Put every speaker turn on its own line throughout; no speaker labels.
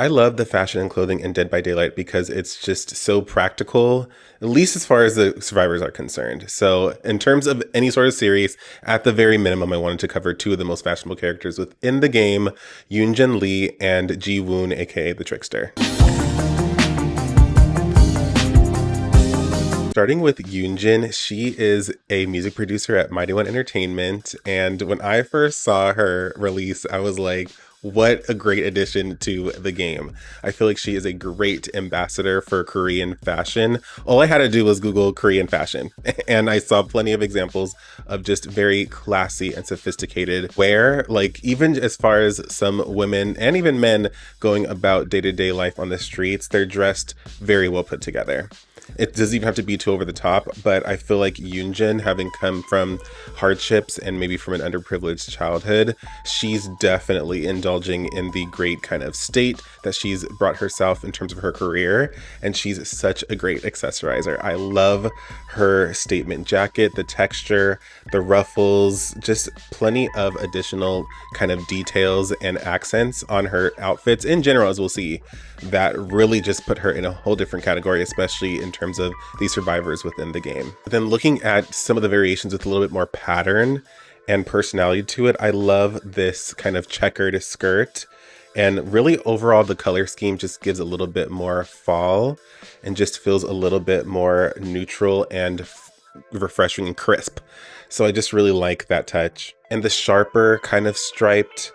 I love the fashion and clothing in Dead by Daylight because it's just so practical, at least as far as the survivors are concerned. So, in terms of any sort of series, at the very minimum, I wanted to cover two of the most fashionable characters within the game, Yun-Jin Lee and Ji-Woon, aka the Trickster. Starting with Yun-Jin, she is a music producer at Mighty One Entertainment. And when I first saw her release, I was like, what a great addition to the game. I feel like she is a great ambassador for Korean fashion. All I had to do was Google Korean fashion, and I saw plenty of examples of just very classy and sophisticated wear. Like, even as far as some women and even men going about day-to-day life on the streets, they're dressed very well put together. It doesn't even have to be too over the top, but I feel like Yun-Jin, having come from hardships and maybe from an underprivileged childhood, she's definitely indulging in the great kind of state that she's brought herself in terms of her career, and she's such a great accessorizer. I love her statement jacket, the texture, the ruffles, just plenty of additional kind of details and accents on her outfits in general, as we'll see, that really just put her in a whole different category, especially in terms of the survivors within the game. But then looking at some of the variations with a little bit more pattern and personality to it, I love this kind of checkered skirt. And really overall, the color scheme just gives a little bit more fall and just feels a little bit more neutral and refreshing and crisp. So I just really like that touch. And the sharper kind of striped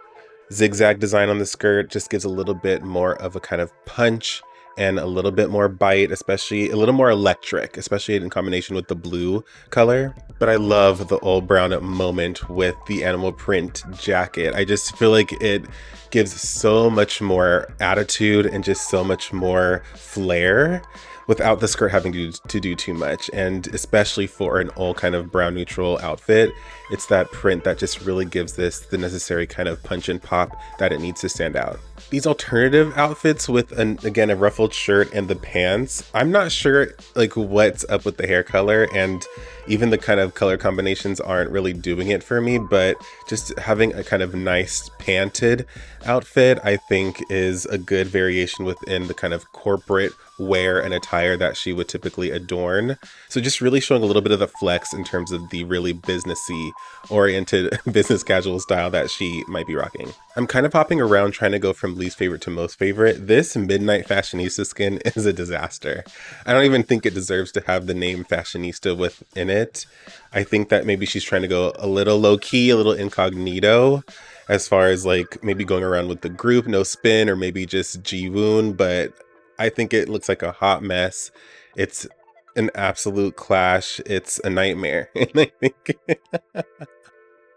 zigzag design on the skirt just gives a little bit more of a kind of punch and a little bit more bite, especially a little more electric, especially in combination with the blue color. But I love the old brown moment with the animal print jacket. I just feel like it gives so much more attitude and just so much more flair without the skirt having to do too much. And especially for an all kind of brown neutral outfit, it's that print that just really gives this the necessary kind of punch and pop that it needs to stand out. These alternative outfits with again a ruffled shirt and the pants, I'm not sure like what's up with the hair color, and even the kind of color combinations aren't really doing it for me, but just having a kind of nice panted outfit I think is a good variation within the kind of corporate wear and attire that she would typically adorn. So just really showing a little bit of the flex in terms of the really businessy oriented business casual style that she might be rocking. I'm kind of hopping around trying to go from least favorite to most favorite. This Midnight Fashionista skin is a disaster. I don't even think it deserves to have the name Fashionista within it. I think that maybe she's trying to go a little low key, a little incognito, as far as like maybe going around with the group, no spin, or maybe just Ji-Woon, but I think it looks like a hot mess. It's an absolute clash. It's a nightmare. And I think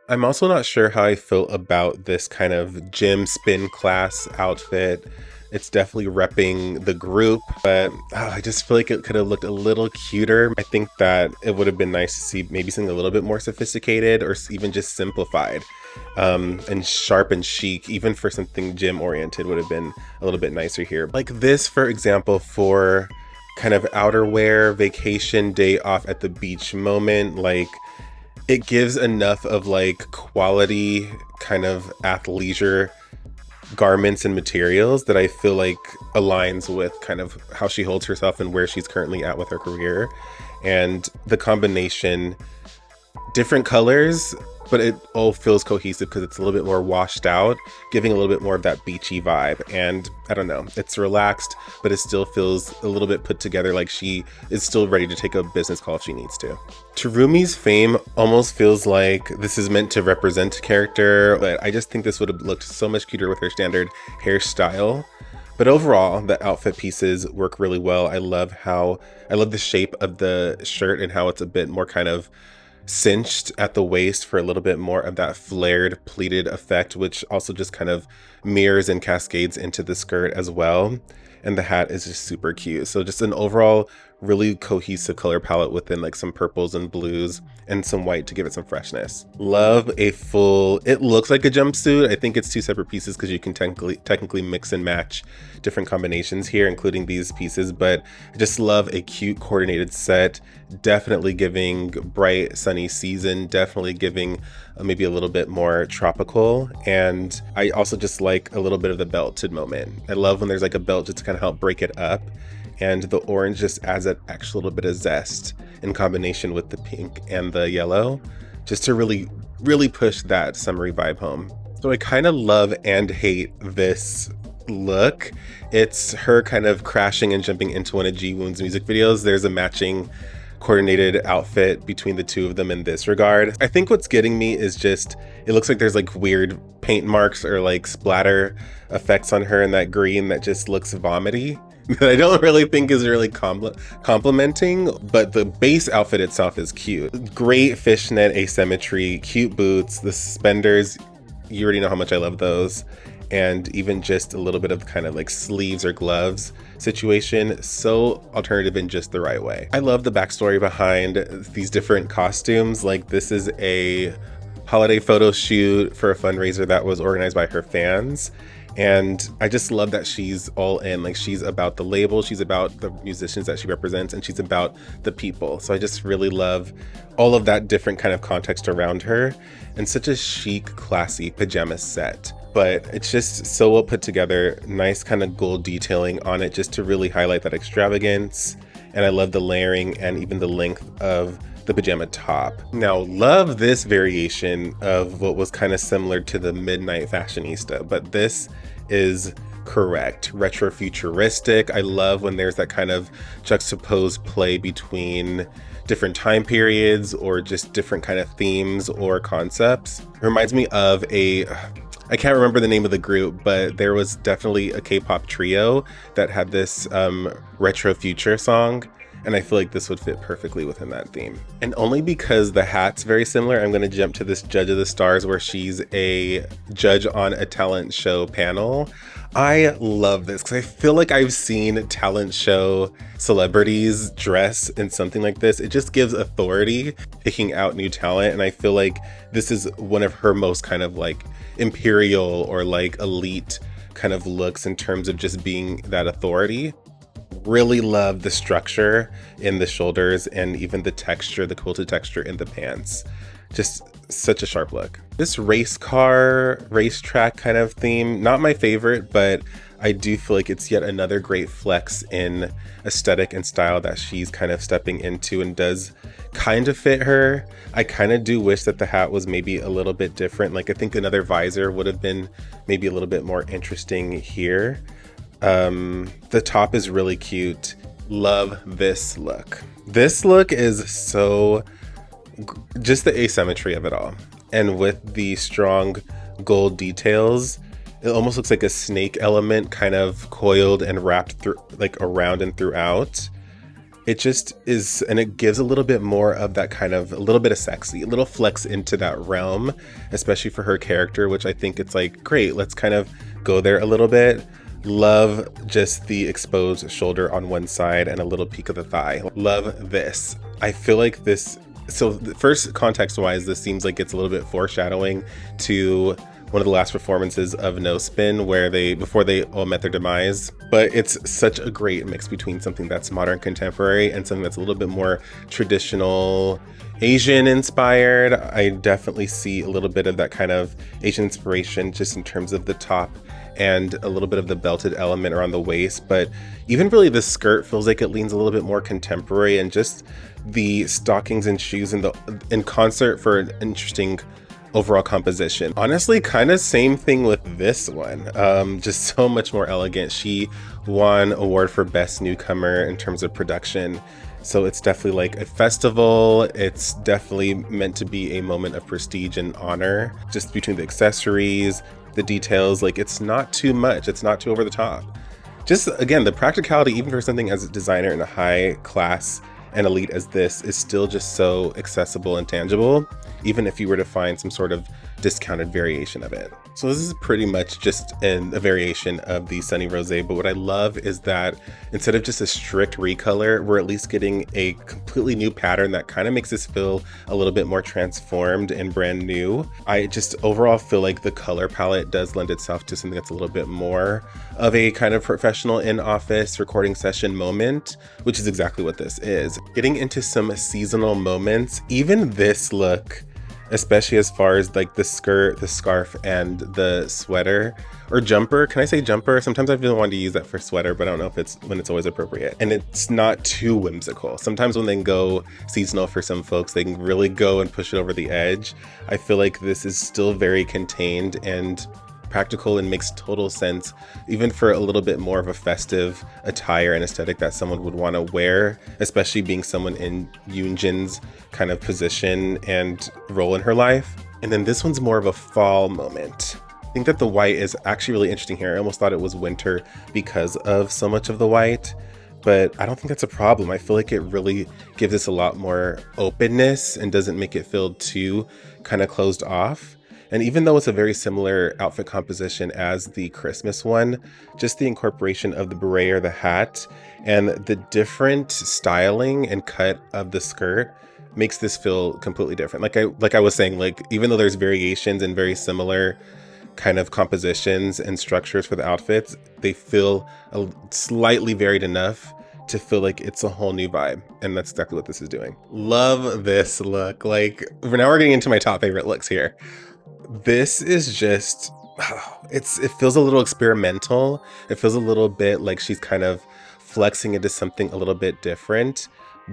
I'm also not sure how I feel about this kind of gym spin class outfit. It's definitely repping the group, but I just feel like it could have looked a little cuter. I think that it would have been nice to see maybe something a little bit more sophisticated or even just simplified. And sharp and chic, even for something gym oriented, would have been a little bit nicer here. Like this, for example, for kind of outerwear, vacation, day off at the beach moment, like it gives enough of like quality kind of athleisure garments and materials that I feel like aligns with kind of how she holds herself and where she's currently at with her career. And the combination, different colors, but it all feels cohesive because it's a little bit more washed out, giving a little bit more of that beachy vibe. And I don't know, it's relaxed, but it still feels a little bit put together, like she is still ready to take a business call if she needs to. Terumi's fame almost feels like this is meant to represent a character, but I just think this would have looked so much cuter with her standard hairstyle. But overall, the outfit pieces work really well. I love the shape of the shirt and how it's a bit more kind of cinched at the waist for a little bit more of that flared pleated effect, which also just kind of mirrors and cascades into the skirt as well. And the hat is just super cute. So just an overall really cohesive color palette within like some purples and blues and some white to give it some freshness. Love a full, it looks like a jumpsuit. I think it's two separate pieces because you can technically mix and match different combinations here, including these pieces, but I just love a cute coordinated set. Definitely giving bright sunny season, definitely giving maybe a little bit more tropical. And I also just like a little bit of the belted moment. I love when there's like a belt just to kind of help break it up, and the orange just adds that extra little bit of zest in combination with the pink and the yellow, just to really push that summery vibe home. So I kind of love and hate this look. It's her kind of crashing and jumping into one of Ji-Woon's music videos. There's a matching coordinated outfit between the two of them in this regard. I think what's getting me is just, it looks like there's like weird paint marks or like splatter effects on her in that green that just looks vomity. That I don't really think is really complimenting, but the base outfit itself is cute. Great fishnet asymmetry, cute boots, the suspenders, you already know how much I love those. And even just a little bit of kind of like sleeves or gloves situation, so alternative in just the right way. I love the backstory behind these different costumes. Like, this is a holiday photo shoot for a fundraiser that was organized by her fans. And I just love that she's all in. Like, she's about the label, she's about the musicians that she represents, and she's about the people. So I just really love all of that different kind of context around her, and such a chic, classy pajama set. But it's just so well put together, nice kind of gold detailing on it just to really highlight that extravagance. And I love the layering and even the length of the pajama top. Now, love this variation of what was kind of similar to the Midnight Fashionista, but this is correct. Retro futuristic. I love when there's that kind of juxtaposed play between different time periods or just different kind of themes or concepts. It reminds me of I can't remember the name of the group, but there was definitely a K-pop trio that had this retro future song. And I feel like this would fit perfectly within that theme. And only because the hat's very similar, I'm gonna jump to this Judge of the Stars where she's a judge on a talent show panel. I love this because I feel like I've seen talent show celebrities dress in something like this. It just gives authority, picking out new talent. And I feel like this is one of her most kind of like imperial or like elite kind of looks in terms of just being that authority. Really love the structure in the shoulders and even the texture, the quilted texture in the pants. Just such a sharp look. This race car, racetrack kind of theme, not my favorite, but I do feel like it's yet another great flex in aesthetic and style that she's kind of stepping into and does kind of fit her. I kind of do wish that the hat was maybe a little bit different. Like, I think another visor would have been maybe a little bit more interesting here. The top is really cute. Love this look. This look is so, just the asymmetry of it all. And with the strong gold details, it almost looks like a snake element kind of coiled and wrapped through, like around and throughout. It just is, and it gives a little bit more of that kind of, a little bit of sexy, a little flex into that realm, especially for her character, which I think it's like, great, let's kind of go there a little bit. Love just the exposed shoulder on one side and a little peek of the thigh. Love this. I feel like this, so first context wise, this seems like it's a little bit foreshadowing to one of the last performances of No Spin where before they all met their demise. But it's such a great mix between something that's modern contemporary and something that's a little bit more traditional Asian inspired. I definitely see a little bit of that kind of Asian inspiration just in terms of the top and a little bit of the belted element around the waist. But even really the skirt feels like it leans a little bit more contemporary, and just the stockings and shoes in concert for an interesting overall composition. Honestly, kind of same thing with this one. Just so much more elegant. She won award for Best Newcomer in terms of production. So it's definitely like a festival. It's definitely meant to be a moment of prestige and honor, just between the accessories, the details. Like, it's not too much. It's not too over the top. Just, again, the practicality, even for something as a designer in a high class and elite as this, is still just so accessible and tangible. Even if you were to find some sort of discounted variation of it. So this is pretty much just a variation of the Sunny Rosé, but what I love is that instead of just a strict recolor, we're at least getting a completely new pattern that kind of makes this feel a little bit more transformed and brand new. I just overall feel like the color palette does lend itself to something that's a little bit more of a kind of professional in-office recording session moment, which is exactly what this is. Getting into some seasonal moments, even this look, especially as far as like the skirt, the scarf, and the sweater or jumper. Can I say jumper? Sometimes I've been wanting to use that for sweater, but I don't know if it's when it's always appropriate. And it's not too whimsical. Sometimes when they go seasonal for some folks, they can really go and push it over the edge. I feel like this is still very contained and practical and makes total sense, even for a little bit more of a festive attire and aesthetic that someone would want to wear, especially being someone in Yun-Jin's kind of position and role in her life. And then this one's more of a fall moment. I think that the white is actually really interesting here. I almost thought it was winter because of so much of the white, but I don't think that's a problem. I feel like it really gives us a lot more openness and doesn't make it feel too kind of closed off. And even though it's a very similar outfit composition as the Christmas one, just the incorporation of the beret or the hat and the different styling and cut of the skirt makes this feel completely different. Like I was saying, like even though there's variations and very similar kind of compositions and structures for the outfits, they feel slightly varied enough to feel like it's a whole new vibe. And that's exactly what this is doing. Love this look. Like now we're getting into my top favorite looks here. This is just, it feels a little experimental. It feels a little bit like she's kind of flexing into something a little bit different,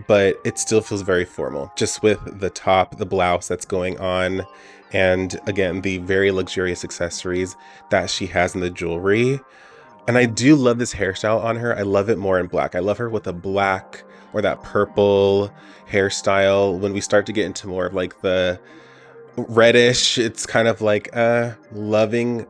but it still feels very formal, just with the top, the blouse that's going on, and again, the very luxurious accessories that she has in the jewelry. And I do love this hairstyle on her. I love it more in black. I love her with a black or that purple hairstyle. When we start to get into more of like the reddish, it's kind of like loving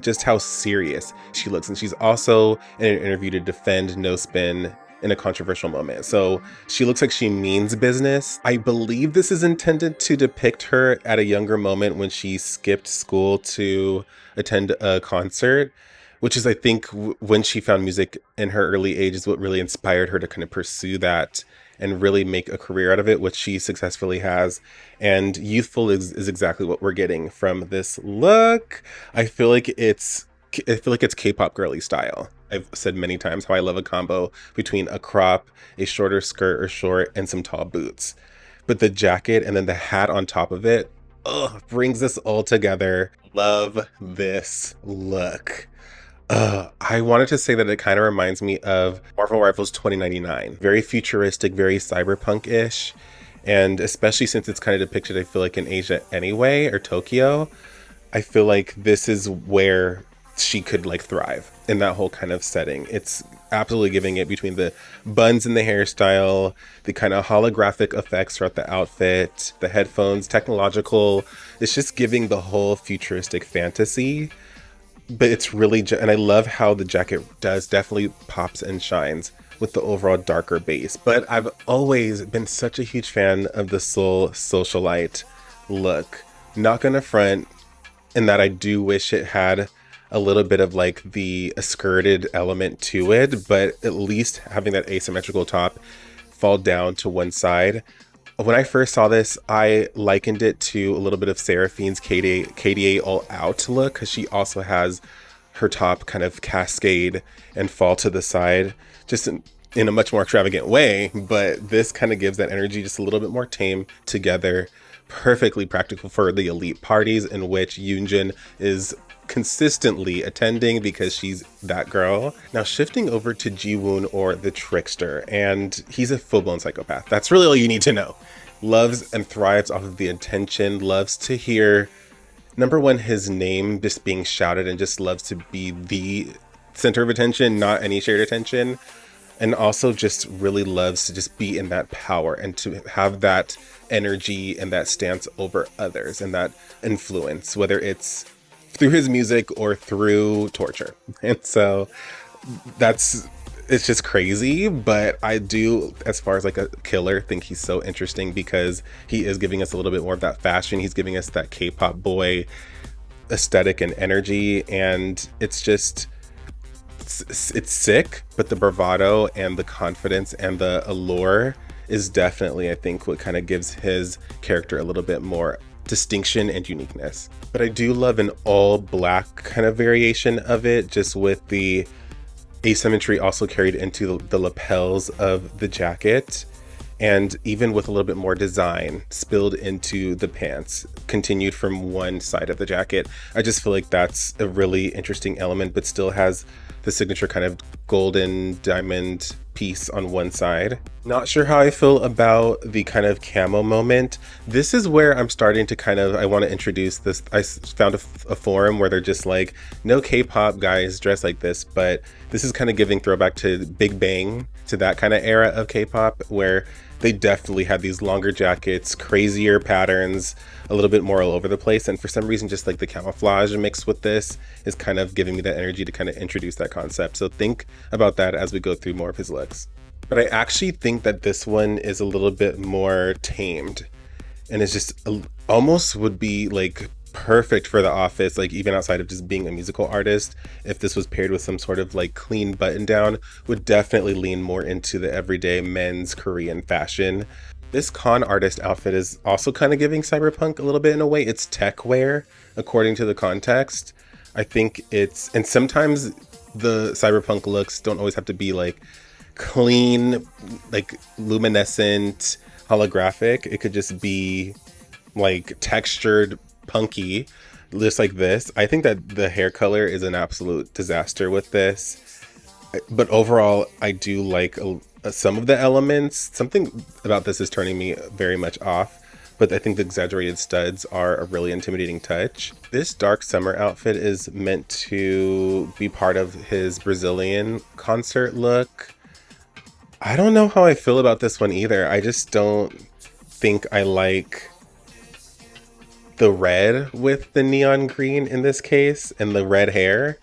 just how serious she looks. And she's also in an interview to defend no spin in a controversial moment, so she looks like she means business. I believe this is intended to depict her at a younger moment when she skipped school to attend a concert, which is, I think, when she found music in her early age is what really inspired her to kind of pursue that and really make a career out of it, which she successfully has. And youthful is exactly what we're getting from this look. I feel like it's K-pop girly style. I've said many times how I love a combo between a crop, a shorter skirt or short, and some tall boots. But the jacket and then the hat on top of it, brings this all together. Love this look. I wanted to say that it kind of reminds me of Marvel Rivals 2099. Very futuristic, very cyberpunk-ish. And especially since it's kind of depicted, I feel like in Asia anyway, or Tokyo, I feel like this is where she could like thrive in that whole kind of setting. It's absolutely giving it between the buns and the hairstyle, the kind of holographic effects throughout the outfit, the headphones, technological. It's just giving the whole futuristic fantasy. But it's really, and I love how the jacket definitely pops and shines with the overall darker base. But I've always been such a huge fan of the Seoul socialite look. Not gonna front in that I do wish it had a little bit of like the skirted element to it, but at least having that asymmetrical top fall down to one side. When I first saw this, I likened it to a little bit of Seraphine's KDA All Out look, because she also has her top kind of cascade and fall to the side, just in a much more extravagant way. But this kind of gives that energy just a little bit more tame together, perfectly practical for the elite parties in which Yun-Jin is consistently attending because she's that girl. Now shifting over to Ji-Woon, or the Trickster, and he's a full-blown psychopath. That's really all you need to know. Loves and thrives off of the attention, loves to hear, number one, his name just being shouted, and just loves to be the center of attention, not any shared attention. And also just really loves to just be in that power and to have that energy and that stance over others and that influence, whether it's through his music or through torture. And so that's it's just crazy. But I do, as far as like a killer, think he's so interesting because he is giving us a little bit more of that fashion. He's giving us that K-pop boy aesthetic and energy, and it's sick, but the bravado and the confidence and the allure is definitely, I think, what kind of gives his character a little bit more distinction and uniqueness. But I do love an all black kind of variation of it, just with the asymmetry also carried into the lapels of the jacket, and even with a little bit more design spilled into the pants, continued from one side of the jacket. I just feel like that's a really interesting element, but still has the signature kind of golden diamond piece on one side. Not sure how I feel about the kind of camo moment. This is where I'm starting to I want to introduce this. I found a forum where they're just like, no K-pop guys dress like this, but this is kind of giving throwback to Big Bang, to that kind of era of K-pop where they definitely had these longer jackets, crazier patterns, a little bit more all over the place. And for some reason, just like the camouflage mixed with this is kind of giving me that energy to kind of introduce that concept. So think about that as we go through more of his looks. But I actually think that this one is a little bit more tamed, and it's just almost would be like perfect for the office, like even outside of just being a musical artist. If this was paired with some sort of like clean button down, would definitely lean more into the everyday men's Korean fashion. This con artist outfit is also kind of giving cyberpunk a little bit in a way. It's tech wear according to the context. I think it's, and sometimes the cyberpunk looks don't always have to be like clean, like luminescent, holographic. It could just be like textured, punky, just like this. I think that the hair color is an absolute disaster with this, but overall I do like some of the elements. Something about this is turning me very much off, but I think the exaggerated studs are a really intimidating touch. This dark summer outfit is meant to be part of his Brazilian concert look. I don't know how I feel about this one either. I just don't think I like the red with the neon green in this case, and the red hair.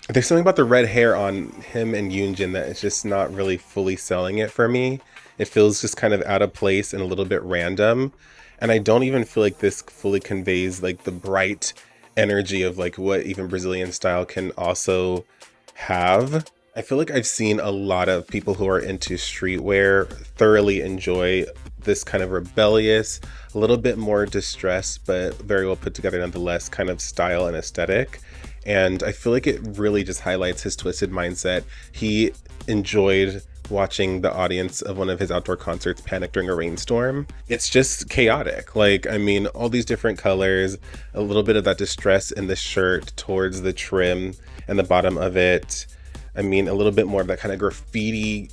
There's something about the red hair on him and Yun-Jin that is just not really fully selling it for me. It feels just kind of out of place and a little bit random. And I don't even feel like this fully conveys like the bright energy of like what even Brazilian style can also have. I feel like I've seen a lot of people who are into streetwear thoroughly enjoy this kind of rebellious, a little bit more distressed, but very well put together nonetheless kind of style and aesthetic. And I feel like it really just highlights his twisted mindset. He enjoyed watching the audience of one of his outdoor concerts panic during a rainstorm. It's just chaotic. Like, I mean, all these different colors, a little bit of that distress in the shirt towards the trim and the bottom of it. I mean, a little bit more of that kind of graffiti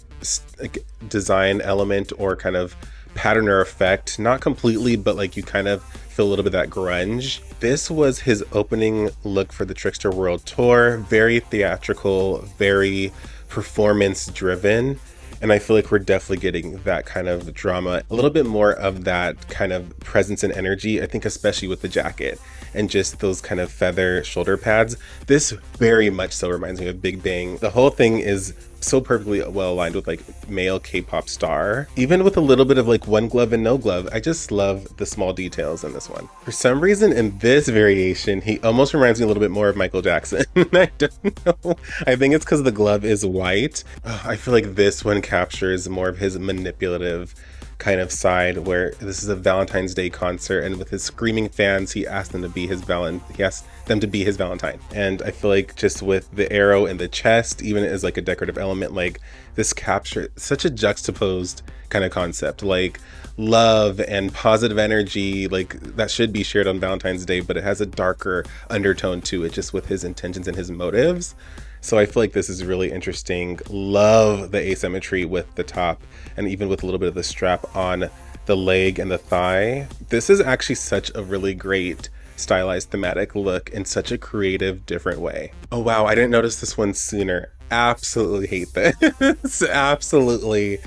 like design element or kind of pattern or effect. Not completely, but like you kind of feel a little bit of that grunge. This was his opening look for the Trickster World Tour. Very theatrical, very performance driven. And I feel like we're definitely getting that kind of drama, a little bit more of that kind of presence and energy, I think, especially with the jacket and just those kind of feather shoulder pads. This very much so reminds me of Big Bang. The whole thing is so perfectly well aligned with like male K-pop star, even with a little bit of like one glove and no glove. I just love the small details in this one. For some reason in this variation, he almost reminds me a little bit more of Michael Jackson. I don't know. I think it's because the glove is white. I feel like this one captures more of his manipulative kind of side, where this is a Valentine's Day concert, and with his screaming fans, he asked them to be his Valentine. And I feel like just with the arrow in the chest, even as like a decorative element, like this captures such a juxtaposed kind of concept, like love and positive energy, like that should be shared on Valentine's Day, but it has a darker undertone to it, just with his intentions and his motives. So I feel like this is really interesting. Love the asymmetry with the top and even with a little bit of the strap on the leg and the thigh. This is actually such a really great stylized thematic look in such a creative, different way. Oh wow, I didn't notice this one sooner. Absolutely hate this. Absolutely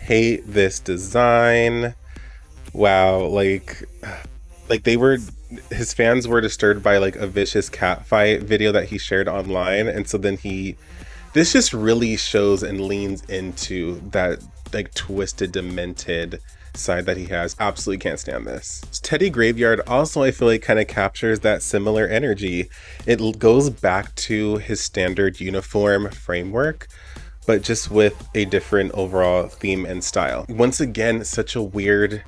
hate this design. Wow, like his fans were disturbed by like a vicious cat fight video that he shared online, and so then he This just really shows and leans into that like twisted, demented side that he has. Absolutely can't stand this. Teddy Graveyard also, I feel like, kind of captures that similar energy. It goes back to his standard uniform framework, but just with a different overall theme and style. Once again, such a weird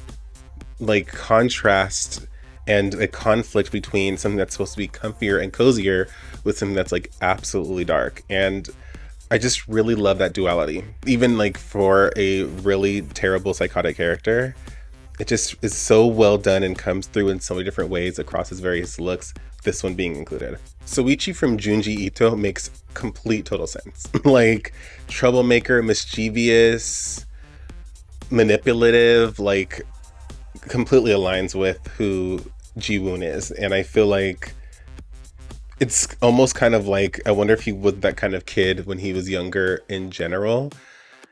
like contrast and a conflict between something that's supposed to be comfier and cozier with something that's like absolutely dark. And I just really love that duality. Even like for a really terrible psychotic character, it just is so well done and comes through in so many different ways across his various looks, this one being included. Soichi from Junji Ito makes complete total sense. Like troublemaker, mischievous, manipulative, like completely aligns with who Ji-Woon is. And I feel like it's almost kind of like, I wonder if he was that kind of kid when he was younger in general.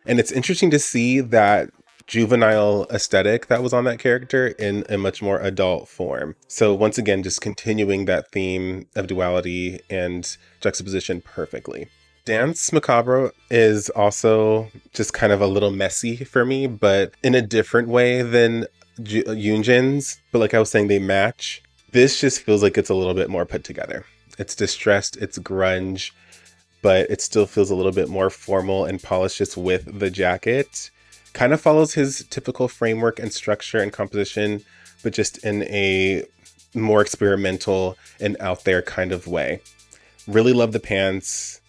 And it's interesting to see that juvenile aesthetic that was on that character in a much more adult form. So once again, just continuing that theme of duality and juxtaposition perfectly. Dance Macabre is also just kind of a little messy for me, but in a different way than Yun-Jin's. But like I was saying, they match. This just feels like it's a little bit more put together. It's distressed, it's grunge, but it still feels a little bit more formal and polished just with the jacket. Kind of follows his typical framework and structure and composition, but just in a more experimental and out there kind of way. Really love the pants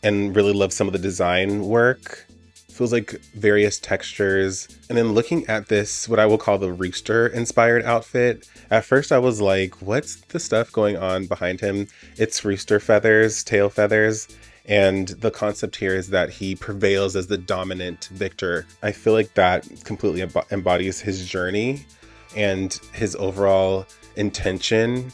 and really love some of the design work. Feels like various textures. And then looking at this, what I will call the rooster inspired outfit, at first I was like, what's the stuff going on behind him? It's rooster feathers, tail feathers. And the concept here is that he prevails as the dominant victor. I feel like that completely embodies his journey and his overall intention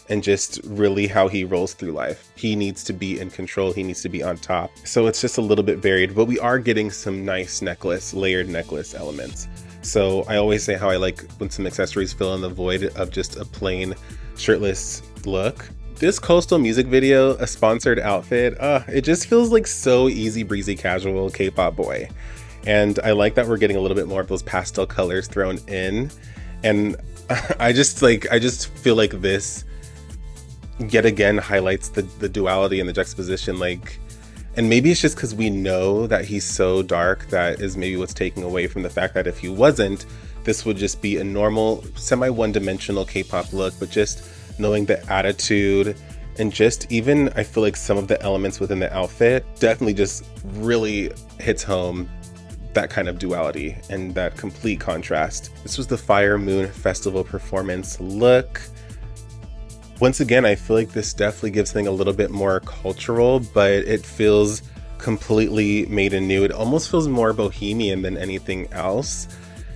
and just really how he rolls through life. He needs to be in control. He needs to be on top. So it's just a little bit varied, but we are getting some nice layered necklace elements. So I always say how I like when some accessories fill in the void of just a plain shirtless look. This coastal music video, a sponsored outfit, it just feels like so easy breezy casual K-pop boy. And I like that we're getting a little bit more of those pastel colors thrown in. And I just feel like this yet again highlights the duality and the juxtaposition, like, and maybe it's just because we know that he's so dark that is maybe what's taking away from the fact that if he wasn't, this would just be a normal semi one-dimensional K-pop look. But just knowing the attitude and just even I feel like some of the elements within the outfit definitely just really hits home that kind of duality and that complete contrast. This was the Fire Moon Festival performance look. Once again, I feel like this definitely gives something a little bit more cultural, but it feels completely made anew. It almost feels more bohemian than anything else,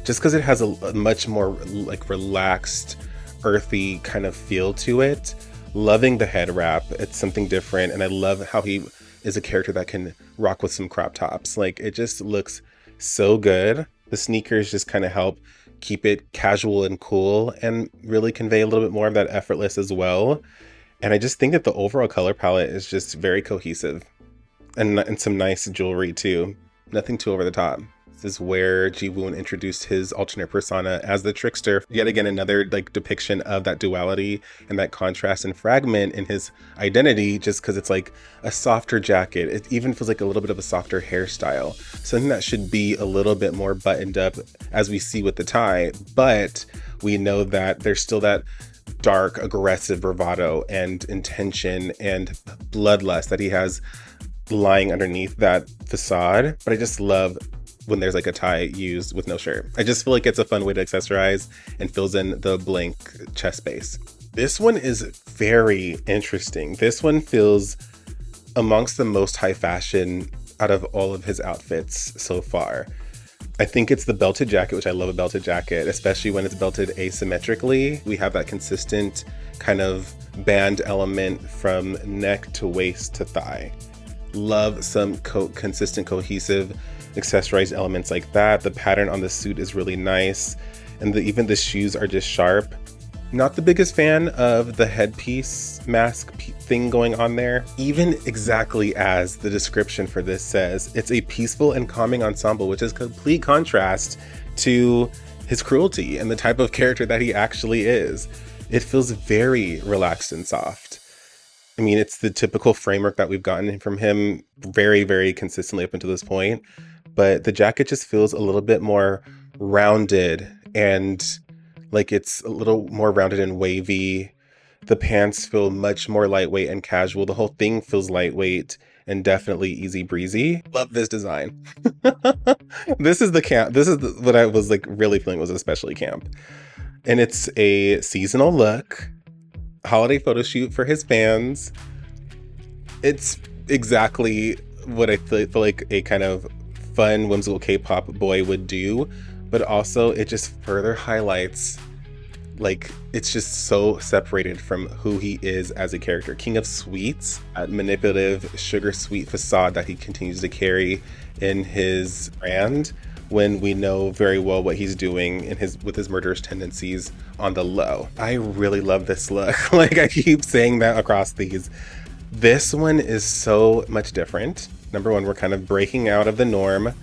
just because it has a much more like relaxed, earthy kind of feel to it. Loving the head wrap. It's something different, and I love how he is a character that can rock with some crop tops. Like, it just looks so good. The sneakers just kind of help keep it casual and cool and really convey a little bit more of that effortless as well. And I just think that the overall color palette is just very cohesive and some nice jewelry too. Nothing too over the top. This is where Ji-Woon introduced his alternate persona as the Trickster. Yet again, another like depiction of that duality and that contrast and fragment in his identity, just because it's like a softer jacket. It even feels like a little bit of a softer hairstyle. Something that should be a little bit more buttoned up as we see with the tie, but we know that there's still that dark, aggressive bravado and intention and bloodlust that he has lying underneath that facade. But I just love when there's like a tie used with no shirt. I just feel like it's a fun way to accessorize and fills in the blank chest space. This one is very interesting. This one feels amongst the most high fashion out of all of his outfits so far. I think it's the belted jacket, which I love a belted jacket, especially when it's belted asymmetrically. We have that consistent kind of band element from neck to waist to thigh. Love some consistent, cohesive accessorized elements like that. The pattern on the suit is really nice, and even the shoes are just sharp. Not the biggest fan of the headpiece mask thing going on there. Even exactly as the description for this says, it's a peaceful and calming ensemble, which is complete contrast to his cruelty and the type of character that he actually is. It feels very relaxed and soft. I mean, it's the typical framework that we've gotten from him very, very consistently up until this point, but the jacket just feels a little bit more rounded and like it's a little more rounded and wavy. The pants feel much more lightweight and casual. The whole thing feels lightweight and definitely easy breezy. Love this design. This is the camp. This is what I was like really feeling was especially camp. And it's a seasonal look, holiday photo shoot for his fans. It's exactly what I feel like a kind of fun, whimsical K-pop boy would do, but also it just further highlights, like, it's just so separated from who he is as a character. King of Sweets, that manipulative, sugar sweet facade that he continues to carry in his brand, when we know very well what he's doing in with his murderous tendencies on the low. I really love this look. Like, I keep saying that across these. This one is so much different. Number one, we're kind of breaking out of the norm.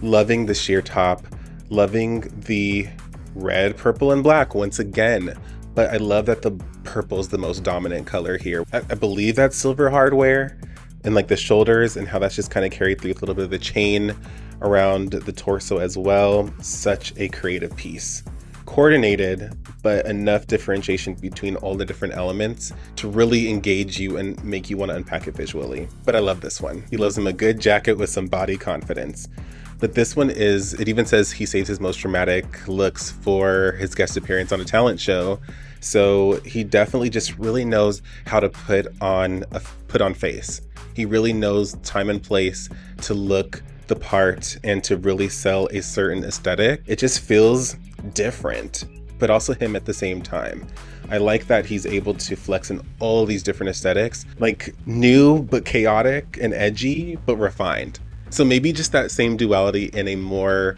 Loving the sheer top, loving the red, purple, and black once again. But I love that the purple is the most dominant color here. I believe that's silver hardware and like the shoulders and how that's just kind of carried through with a little bit of the chain around the torso as well. Such a creative piece. Coordinated, but enough differentiation between all the different elements to really engage you and make you want to unpack it visually. But I love this one. He loves him a good jacket with some body confidence. But this one is, it even says he saves his most dramatic looks for his guest appearance on a talent show. So he definitely just really knows how to put on face. He really knows time and place to look the part and to really sell a certain aesthetic. It just feels different, but also him at the same time. I like that he's able to flex in all these different aesthetics, like new but chaotic and edgy but refined. So maybe just that same duality in a more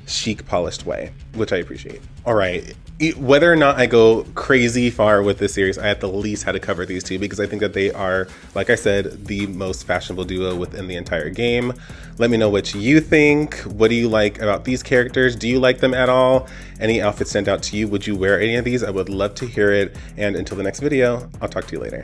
chic, polished way, which I appreciate. All right, whether or not I go crazy far with this series, I at the least had to cover these two because I think that they are, like I said, the most fashionable duo within the entire game. Let me know what you think. What do you like about these characters? Do you like them at all? Any outfits stand out to you? Would you wear any of these? I would love to hear it. And until the next video, I'll talk to you later.